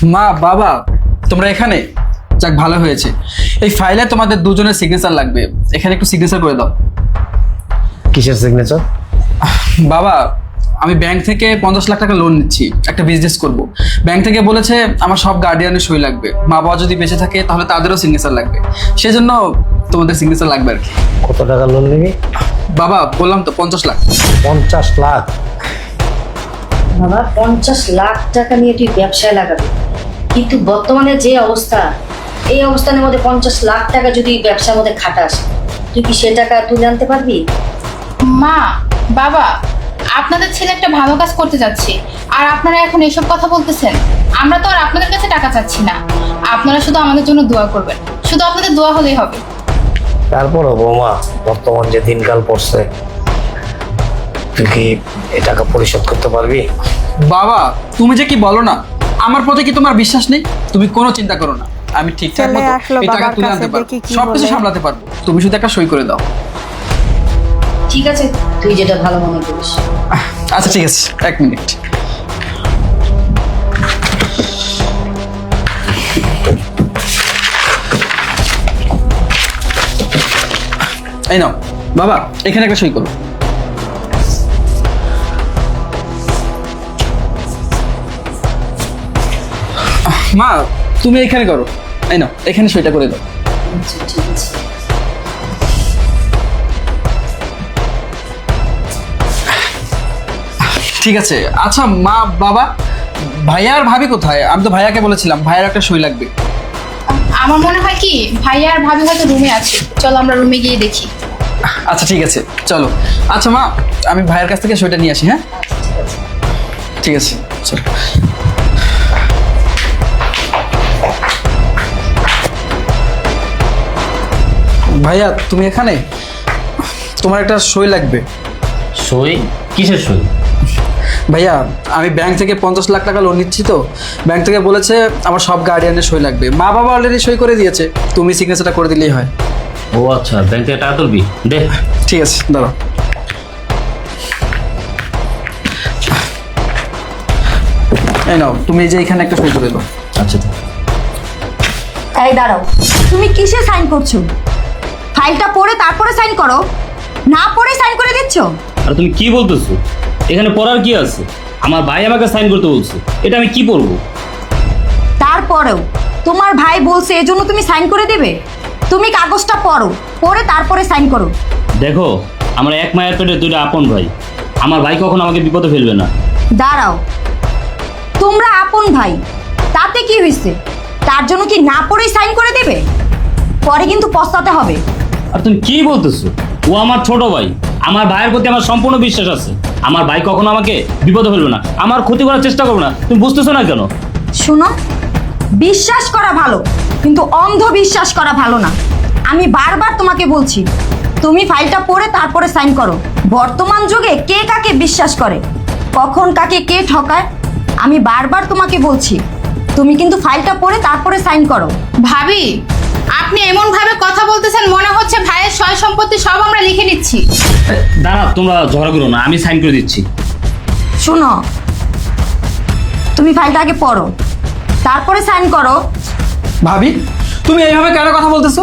মা বাবা তোমরা এখানে, যাক ভালো হয়েছে। এই ফাইলে তোমাদের দুজনের সিগনেচার লাগবে, এখানে একটু সিগনেচার করে দাও। কিসের সিগনেচার? বাবা আমি ব্যাংক থেকে 50 লাখ টাকা লোন নিচ্ছি, একটা বিজনেস করব। ব্যাংক থেকে বলেছে আমার সব গার্ডিয়ানের সই লাগবে, মা বাবা যদি বেঁচে থাকে তাহলে তাদেরও সিগনেচার লাগবে, সেজন্য তোমাদের সিগনেচার লাগবে আর কি। কত টাকা লোন নিবি? বাবা বললাম তো 50 লাখ। 50 লাখ? বাবা 50 লাখ টাকা নিয়ে তুই ব্যবসায় লাগাবি, কিন্তু বর্তমানে যে অবস্থা, এই অবস্থানের মধ্যে 50 লাখ টাকা যদি ব্যবসার মধ্যে খাটাস, তুই কি সে টাকা তুলে আনতে পারবি? মা বাবা, আপনাদের ছেলে একটা ভালো কাজ করতে যাচ্ছে আর আপনারা এখন এসব কথা বলতেছেন। আমরা তো আর আপনাদের কাছে টাকা চাচ্ছি না, আপনারা শুধু আমাদের জন্য দোয়া করবেন, শুধু আপনাদের দোয়া হলেই হবে। তারপরও বৌমা, বর্তমান যে দিনকাল পড়ছে, তুই কি এই টাকা পরিশোধ করতে পারবি? বাবা তুমি যে কি বলো না, আমার প্রতি কি তোমার বিশ্বাস নেই? তুমি কোনো চিন্তা করো না, আমি ঠিকঠাক মতো এই টাকা তুলে আনতে পারবো, সবকিছু সামলাতে পারবো। তুমি শুধু একটা সই করে দাও। ঠিক আছে, তুই যেটা ভালো মনে করিস। আচ্ছা ঠিক আছে, 1 মিনিট। এই নাও বাবা, এখানে একটা সই করো। মা তুমি এখানে করো, এই নাও এখানে সইটা করে দাও। আচ্ছা ঠিক আছে। ঠিক আছে। আচ্ছা মা বাবা, ভাইয়া আর ভাবি কোথায়? আমি তো ভাইয়াকে বলেছিলাম ভাইয়ার একটা সই লাগবে। আমার মনে হয় কি ভাইয়া আর ভাবি হয়তো রুমে আছে, চলো আমরা রুমে গিয়ে দেখি। আচ্ছা ঠিক আছে চলো। আচ্ছা মা আমি ভাইয়ের কাছ থেকে সইটা নিয়ে আসি। হ্যাঁ ঠিক আছে চলো। ভাইয়া তুমি এখানে, তোমার একটা সই লাগবে। সই? কিসের সই? ভাইয়া আমি ব্যাংক থেকে 50 লাখ টাকা লোন নিচ্ছি, তো ব্যাংক থেকে বলেছে আমার সব গার্ডিয়ানের সই লাগবে। মা বাবা অলরেডি সই করে দিয়েছে, তুমি সিগনেচারটা করে দিলেই হয়। ও আচ্ছা, ব্যাংক থেকে টাকা তুলবি? দে। ঠিক আছে দাঁড়াও। এই নাও তুমি এই যে এখানে একটা সই করে দাও। আচ্ছা তো। এই দাঁড়াও, তুমি কিসে সাইন করছো? ফাইলটা পড়ে তারপরে সাইন করো, না পড়ে সাইন করে দিচ্ছ। আর তুমি কি বলতেছো? এখানে পড়ার কি আছে? আমার ভাই আমাকে সাইন করতে বলছে, এটা আমি কি করবো? তারপরেও তোমার ভাই বলছে এজন্য তুমি সাইন করে দেবে? তুমি কাগজটা পড়ো, পড়ে তারপরে সাইন করো। দেখো, আমার এক মায়ের পেটে দুইটা আপন ভাই, আমার ভাই কখনো আমাকে বিপদে ফেলবে না। দাঁড়াও, তোমরা আপন ভাই, তাতে কি হয়েছে? তার জন্য কি না পড়েই সাইন করে দেবে? পরে কিন্তু পস্তাতে হবে। আর তুমি কি বলতেছো? ও আমার ছোট ভাই, আমার ভাইয়ের প্রতি আমার সম্পূর্ণ বিশ্বাস আছে। আমার ভাই কখনো আমাকে বিপদে ফেলবে না, আমার ক্ষতি করার চেষ্টা করবে না। তুমি বুঝতেছো না কেন? শোনো, বিশ্বাস করা ভালো, কিন্তু অন্ধ বিশ্বাস করা ভালো না। আমি বারবার তোমাকে বলছি, তুমি ফাইলটা পড়ে তারপরে সাইন করো। বর্তমান যুগে কে কাকে বিশ্বাস করে, কখন কাকে কে ঠকায়, আমি বারবার তোমাকে বলছি, তুমি কিন্তু ফাইলটা পড়ে তারপরে সাইন করো। ভাবি, আপনি এমন ভাবে কথা বলতেছেন মনে হচ্ছে ভাইয়ের সয় সম্পত্তি সব আমরা লিখে নিচ্ছি। দাঁড়া, তোমরা ঝগড়া করো না, আমি সাইন করে দিচ্ছি। শোনো, তুমি ফাইলটা আগে পড়ো, তারপরে সাইন করো। ভাবি তুমি এইভাবে কেন কথা বলতেছো?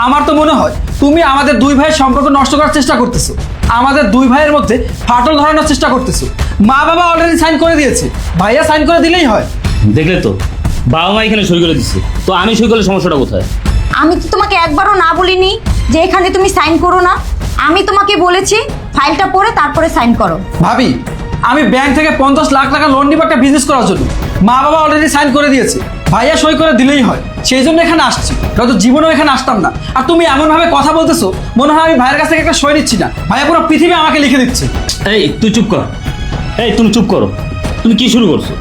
আমার তো মনে হয় তুমি আমাদের দুই ভাইয়ের সম্পর্ক নষ্ট করার চেষ্টা করতেছো, আমাদের দুই ভাইয়ের মধ্যে ফাটল ধরানোর চেষ্টা করতেছো। মা বাবা অলরেডি সাইন করে দিয়েছে, ভাইয়া সাইন করে দিলেই হয়। দেখলে তো, বাবা মা এখানে সই করে দিচ্ছে, তো আমি সই করলে সমস্যাটা কোথায়? আমি তো তোমাকে একবারও না বলিনি যে এখানে তুমি সাইন করো না। আমি তোমাকে বলেছি ফাইলটা পড়ে তারপরে সাইন করো। ভাবি আমি ব্যাংক থেকে 50 লাখ টাকা লোন নিব একটা বিজনেস করার জন্য, মা বাবা অলরেডি সাইন করে দিয়েছে, ভাইয়া সই করে দিলেই হয়, সেই জন্য এখানে আসছি, নয়তো জীবনেও এখানে আসতাম না। আর তুমি এমনভাবে কথা বলতেছো মনে হয় আমি ভাইয়ের কাছ থেকে একটা সই নিচ্ছি না, ভাইয়া পুরো পৃথিবী আমাকে লিখে দিচ্ছে। এই তুই চুপ কর, এই তুমি চুপ করো। তুমি কি শুরু করছো?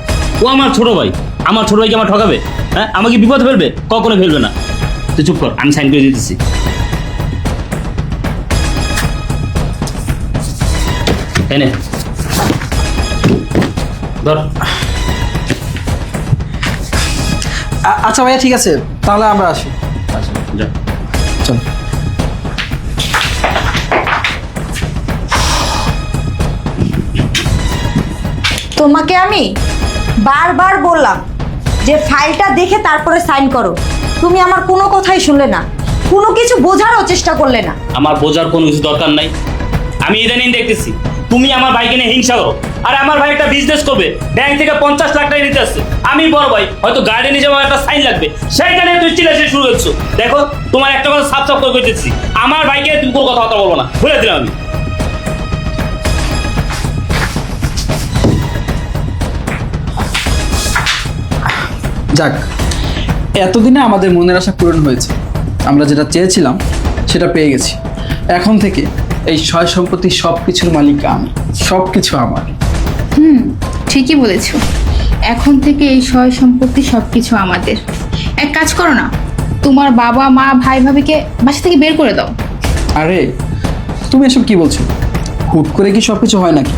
ও আমার ছোট ভাই, আমার ছোট ভাইকে আমার ঠকাবে? হ্যাঁ, আমাকে বিপদ ফেলবে? কখনো ফেলবে না। তুই চুপ কর, আমি সাইন করে দিতেছি। এনে ধর। আচ্ছা ভাইয়া ঠিক আছে, তাহলে আমরা আসি। আচ্ছা যা। চল। তোমাকে আমি বারবার বললাম যে ফাইলটা দেখে তারপরে সাইন করো। তুমি আমার কোনো কথাই শুনলে না, কোনো কিছু বোঝারও চেষ্টা করলে না। আমার বোঝার কোনো কিছু দরকার নাই। আমি ইদানিং দেখতেছি তুমি আমার ভাইকে নিয়ে হিংসা করো। আর আমার ভাই একটা বিজনেস করবে, ব্যাংক থেকে 50 লাখ টাকা নিতে আসছে। আমি বড় ভাই, হয়তো গার্ডেন হিসেবে একটা সাইন লাগবে, সেইখানে তুই চিল্লাচি শুরু করছো। দেখো তোমার একটা কথা সাফ সাফ করে কইতেছি, আমার ভাইকে তুমি কোনো কথা বলবো না, বলে দিলাম আমি। যাক, এতদিনে আমাদের মনের আশা পূরণ হয়েছে। আমরা যেটা চেয়েছিলাম সেটা পেয়ে গেছি। এখন থেকে এই সয় সম্পত্তি সব কিছুর মালিক আমি, সব কিছু আমার। ঠিকই বলেছো, এখন থেকে এই সয় সম্পত্তি সবকিছু আমাদের। এক কাজ করো না, তোমার বাবা মা ভাই ভাবিকে বাসা থেকে বের করে দাও। আরে তুমি এসব কি বলছো? হুট করে কি সব কিছু হয় নাকি?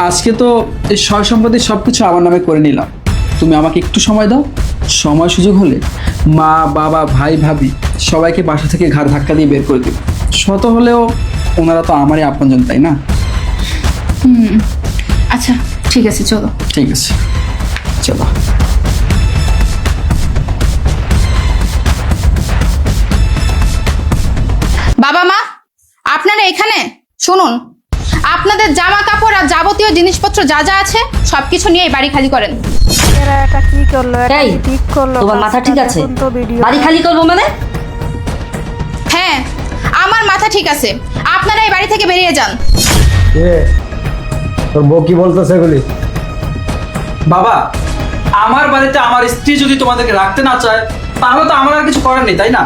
আজকে তো এই সয় সম্পত্তি সব কিছু আমার নামে করে নিলাম। তুমি আমাকে একটু সময় দাও, সময় সুযোগ হলে মা বাবা ভাই ভাবি সবাইকে বাসা থেকে ঘাড় ধাক্কা দিয়ে বের করে দেব। শত হলেও ওনারা তো আমারই আপনজন, তাই না? আচ্ছা ঠিক আছে, চলো। ঠিক আছে, চলো। বাবা মা, আপনারা এখানে শুনুন, আপনাদের জামা কাপড় আর যাবতীয় জিনিসপত্র যা যা আছে সবকিছু নিয়ে এই বাড়ি খালি করেন। এরা এটা কি করলো? এটা এই, কি ঠিক করলো? তোমার মাথা ঠিক আছে? দেখুন তো ভিডিও। বাড়ি খালি করবো মানে? হ্যাঁ, আমার মাথা ঠিক আছে, আপনারা এই বাড়ি থেকে বেরিয়ে যান। তোর বউ কি বলতেছে এগুলি? বাবা, আমার বাড়িতে আমার স্ত্রী যদি তোমাদেরকে রাখতে না চায় তাহলে তো আমার আর কিছু করার নেই, তাই না?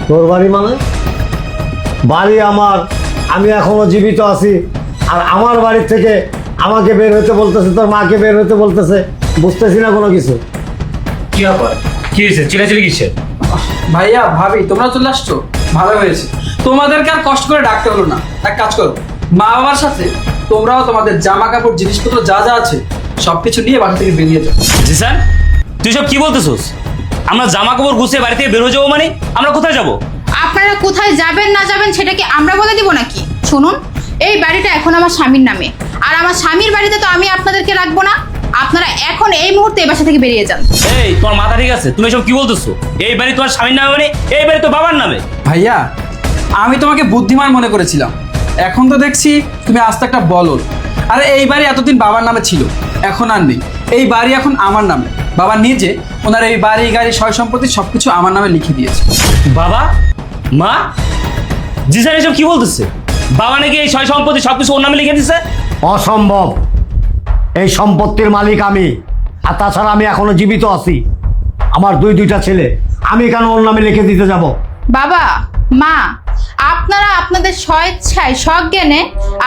তোর বাড়ি মানে? বাড়ি আমার, আমি এখনো জীবিত আছি, আর আমার বাড়ির থেকে আমাকে বের হতে বলতেছে, তোর মাকে বের হতে বলতেছে। বুঝতেছি না কোনো কিছু। কি ব্যাপার? কি হয়েছে? চিল্লাচিল্লি কিসের? ভাইয়া ভাবি তোমরা চলে আসছো, ভালো হয়েছে। তোমাদেরকে আর কষ্ট করে ডাকতে হলো না। এক কাজ করো, মা বাবার সাথে তোমরাও তোমাদের জামা কাপড় জিনিসপত্র যা যা আছে সবকিছু নিয়ে বাসা থেকে বেরিয়ে যাও। জি স্যার, তুই সব কি বলতেছোস? আমরা জামা কাপড় গুছিয়ে বাড়ি থেকে বের হয়ে যাবো মানে? আমরা কোথায় যাবো? আপনারা কোথায় যাবেন না যাবেন সেটা কি আমরা বলে দিব নাকি? শুনুন, এই বাড়িটা এখন আমার স্বামীর নামে, আর আমার স্বামীর বাড়িতে তো আমি আপনাদেরকে রাখবো না। আপনারা এখন এই মুহূর্তে এই বাসা থেকে বেরিয়ে যান। এই, তোমার মাথা ঠিক আছে? তুমি সব কি বলতেছো? এই বাড়ি তোমার স্বামীর নামে মানে? এই বাড়ি তো বাবার নামে। ভাইয়া, আমি তোমাকে বুদ্ধিমান মনে করেছিলাম, এখন তো দেখছি তুমি আস্তে একটা বলদ। আরে এই বাড়ি এতদিন বাবার নামে ছিল, এখন আর নেই। এই বাড়ি এখন আমার নামে। বাবা নিজে ওনার এই বাড়ি গাড়ি সয় সম্পত্তি সবকিছু আমার নামে লিখে দিয়েছে। বাবা মা, জি স্যার এসব কি বলতেছে? বাবা নাকি এই সয় সম্পত্তি সবকিছু ওর নামে লিখে দিচ্ছে? অসম্ভব। এই সম্পত্তির মালিক আমি, আর তাছাড়া আমি এখনো জীবিত আছি। আমার দুইটা ছেলে, আমি কেন ওর নামে লিখে দিতে যাব? বাবা মা, আপনারা আপনাদের স্বেচ্ছায় সজ্ঞানে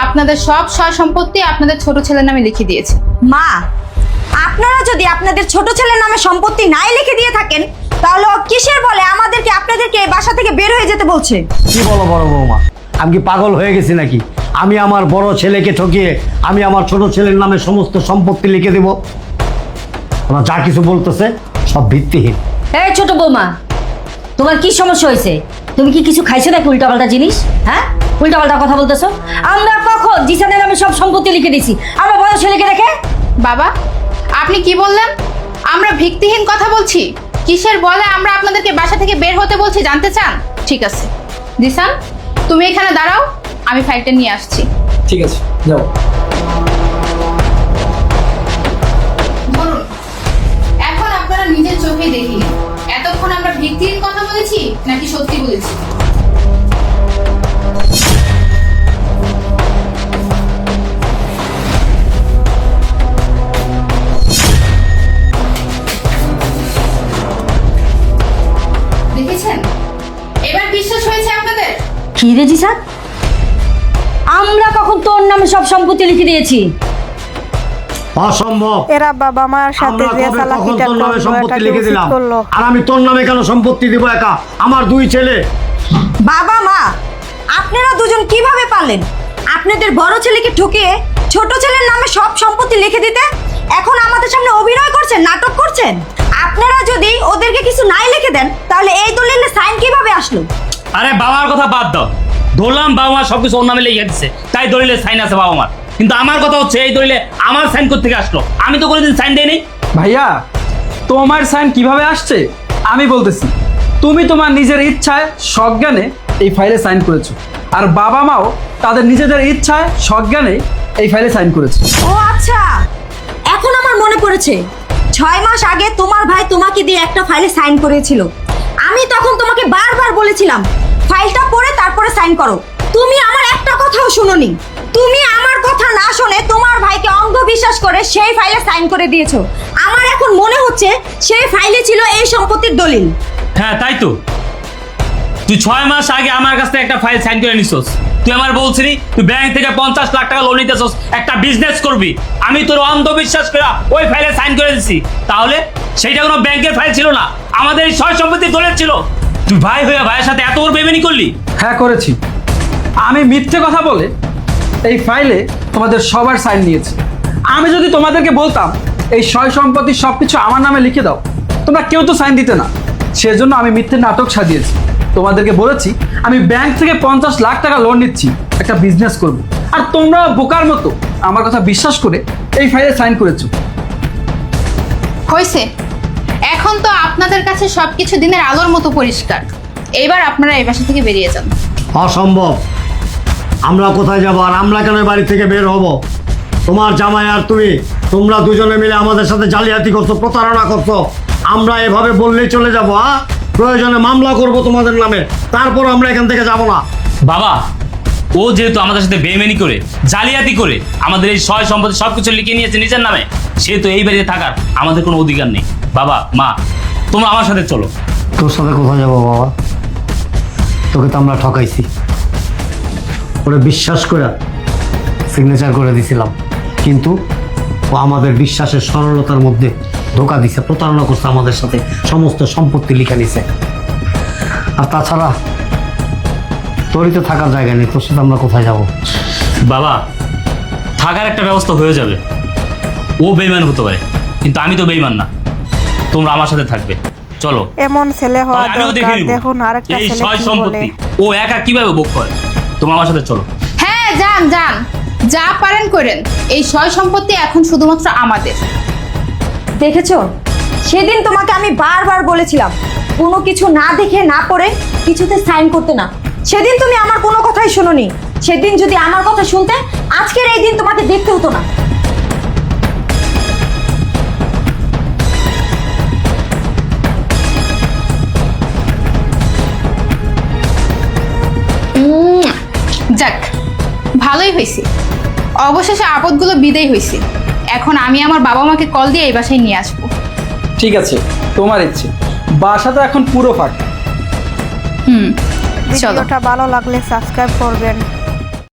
আপনাদের সব সয় সম্পত্তি আপনাদের ছোট ছেলের নামে লিখে দিয়েছে। মা, আপনারা যদি আপনাদের ছোট ছেলের নামে সম্পত্তি নাই লিখে দিয়ে থাকেন তাহলে ও কিসের বলে আমাদেরকে আপনাদেরকে এই বাসা থেকে বের হয়ে যেতে বলছে? কি বলো বড় বৌমা, আমি কি পাগল হয়ে গেছি নাকি? আমি আমার বড় ছেলেকে ঠকিয়ে আমি আমার ছোট ছেলের নামে সমস্ত সম্পত্তি লিখে দেব? ওরা যা কিছু বলতেছে সব ভিত্তিহীন। এই ছোট বৌমা, তোমার কি সমস্যা হয়েছে? তুমি কি কিছু খাইছো নাকি উল্টাপাল্টা জিনিস? হ্যাঁ, উল্টাপাল্টা কথা বলতেছো। আমরা কখন জিসানের নামে সব সম্পত্তি লিখে দিছি আমার বড় ছেলেকে রেখে? বাবা, আপনি কি বললেন? আমরা ভিত্তিহীন কথা বলছি? কিসের বলে আমরা আপনাদেরকে বাসা থেকে বের হতে বলছি জানতে চান? ঠিক আছে জিসান, তুমি এখানে দাঁড়াও, আমি ফাইলটা নিয়ে আসছি। ঠিক আছে, যাও। ধরুন, এখন আপনারা নিজের চোখে দেখিয়ে এতক্ষণ আমরা ভিত্তিহীন কথা বলেছি নাকি সত্যি বলেছি? দেখেছেন? এবার বিশ্বাস হয়েছে আপনাদের? কি রে জিসান, আমরা কখন তোর নামে সব সম্পত্তি লিখে দিয়েছি? অসম্ভব। এরা বাবা মার সাথে আমরা যে কবে কখন চালাকিটা তোর নামে করলো, সম্পত্তি এটা লিখে উচিত দিলাম? করলো। আর আমি তোর নামে কেন সম্পত্তি দিব একা? আমার দুই ছেলে। বাবা মা, আপনারা দুজন কিভাবে পারলেন আপনাদের বড় ছেলেকে ঠকিয়ে ছোট ছেলের নামে সব সম্পত্তি লিখে দিতে? এখন আমাদের সামনে অভিনয় করছেন, নাটক করছেন। আপনারা যদি ওদেরকে কিছু নাই লিখে দেন তাহলে এই দলিলে সাইন কিভাবে আসলো? আরে বাবার কথা বাদ দাও, ধরলাম বাবা মা সবকিছু ওর নামে লিখে দিচ্ছে, তাই দলিলে সাইন আছে বাবা মার। কিন্তু আমার কথা হচ্ছে এই দলিলে আমার সাইন করতে থেকে আসলো, আমি তো কোনোদিন সাইন দেইনি। ভাইয়া, তোমার সাইন কিভাবে আসছে আমি বলতেছি। তুমি তোমার নিজের ইচ্ছায় সজ্ঞানে এই ফাইলে সাইন করেছো, আর বাবা মাও তাদের নিজেদের ইচ্ছায় সজ্ঞানে এই ফাইলে সাইন করেছে। ও আচ্ছা, এখন আমার মনে পড়েছে 6 মাস আগে তোমার ভাই তোমাকে দিয়ে একটা ফাইলে সাইন করিয়েছিল। আমি তখন তোমাকে বারবার বলেছিলাম ফাইলটা পড়ে তারপরে সাইন করো, তুমি আমার একটা কথাও শুনোনি। তুমি আমার কথা না শুনে তোমার ভাইকে অন্ধবিশ্বাস করে সেই ফাইলে সাইন করে দিয়েছো। আমার এখন মনে হচ্ছে সেই ফাইলে ছিল এই সম্পত্তির দলিল। হ্যাঁ তাই তো, তুই 6 মাস আগে আমার কাছ থেকে একটা ফাইল সাইন করে নিছস। তুই আমার বলছিলি তুই ব্যাংক থেকে 50 লাখ টাকা লোন নিতেছস, একটা বিজনেস করবি। আমি তোর অন্ধবিশ্বাস করে ওই ফাইলে সাইন করে দিছি। তাহলে সেইটা কোনো ব্যাংকের ফাইল ছিল না, আমাদের এই সয় সম্পত্তির দলিল ছিল। তুই ভাই হয়ে ভাইয়ের সাথে এত বড় বেইমানি করলি? হ্যাঁ করেছি। আমি মিথ্যে কথা বলে এই ফাইলে তোমাদের সবার সাইন নিয়েছি। আমি যদি তোমাদেরকে বলতাম এই সয় সম্পত্তি সব কিছু আমার নামে লিখে দাও, তোমরা কেউ তো সাইন দিতে না। সেজন্য আমি মিথ্যে নাটক সাজিয়েছি। তোমাদেরকে বলেছি আমি ব্যাংক থেকে 50 লাখ টাকা লোন নিচ্ছি, একটা বিজনেস করব। আর তোমরা বোকার মতো আমার কথা বিশ্বাস করে এই ফাইলে সাইন করেছো। হয়েছে, এখন তো আপনাদের কাছে সবকিছু দিনের আলোর মতো পরিষ্কার। এইবার আপনারা এই বাসা থেকে বেরিয়ে যান। অসম্ভব। আমরা কোথায় যাব? আর আমরা কেন বাড়ি থেকে বের হব? তোমার জামাই আর তোমরা দুজনে মিলে আমাদের সাথে জালিয়াতি করছো, প্রতারণা করছো। আমরা এভাবে বললেই চলে যাবো? প্রয়োজনে মামলা করব তোমাদের নামে, তারপর আমরা এখান থেকে যাব না। বাবা, ও যেহেতু আমাদের সাথে বেইমানি করে জালিয়াতি করে আমাদের এই সয় সম্পত্তি সবকিছু লিখে নিয়েছে নিজের নামে, সেহেতু এই বাড়িতে থাকার আমাদের কোনো অধিকার নেই। বাবা মা, তোমরা আমার সাথে চলো। তোর সাথে কোথায় যাবো বাবা? তোকে তো আমরা ঠকাইছি, ওরা বিশ্বাস করে সিগনেচার করে দিছিলাম, কিন্তু ও আমাদের বিশ্বাসের সরলতার মধ্যে ধোকা দিছে, প্রতারণা করছে আমাদের সাথে, সমস্ত সম্পত্তি লিখে নিছে। আর তাছাড়া তোরই তো থাকার জায়গা নেই, তোর সাথে আমরা কোথায় যাব? বাবা, থাকার একটা ব্যবস্থা হয়ে যাবে। ও বেইমান হতে পারে, কিন্তু আমি তো বেইমান না। তোমরা আমার সাথে থাকবে, চলো। এমন ছেলে হওয়া তাহলে আমিও দেখে দরকার। নিব দেখুন আরেকটা এই ছেলে সয় কি বলে। সম্পত্তি ও একা কিভাবে ভোগ করে। তোমরা আমার সাথে চলো। হ্যাঁ যান যান, যা পারেন করেন। এই সয় সম্পত্তি এখন শুধুমাত্র আমাদের। দেখেছো, সেদিন তোমাকে আমি বারবার বলেছিলাম কোনো কিছু না দেখে না পড়ে কিছুতে সাইন করতে না। সেদিন তুমি আমার কোনো কথাই শোনোনি। সেদিন যদি আমার কথা শুনতে, আজকের এই দিন তোমাকে দেখতে হতো না। যাক, ভালোই হয়েছে, অবশেষে আপদগুলো বিদায় হয়েছে। এখন আমি আমার বাবা মাকে কল দিয়ে এই বাসায় নিয়ে আসবো। ঠিক আছে, তোমার ইচ্ছে। বাসাটা এখন পুরো ফাঁকা। চলো। ভিডিওটা ভালো লাগলে সাবস্ক্রাইব করবেন।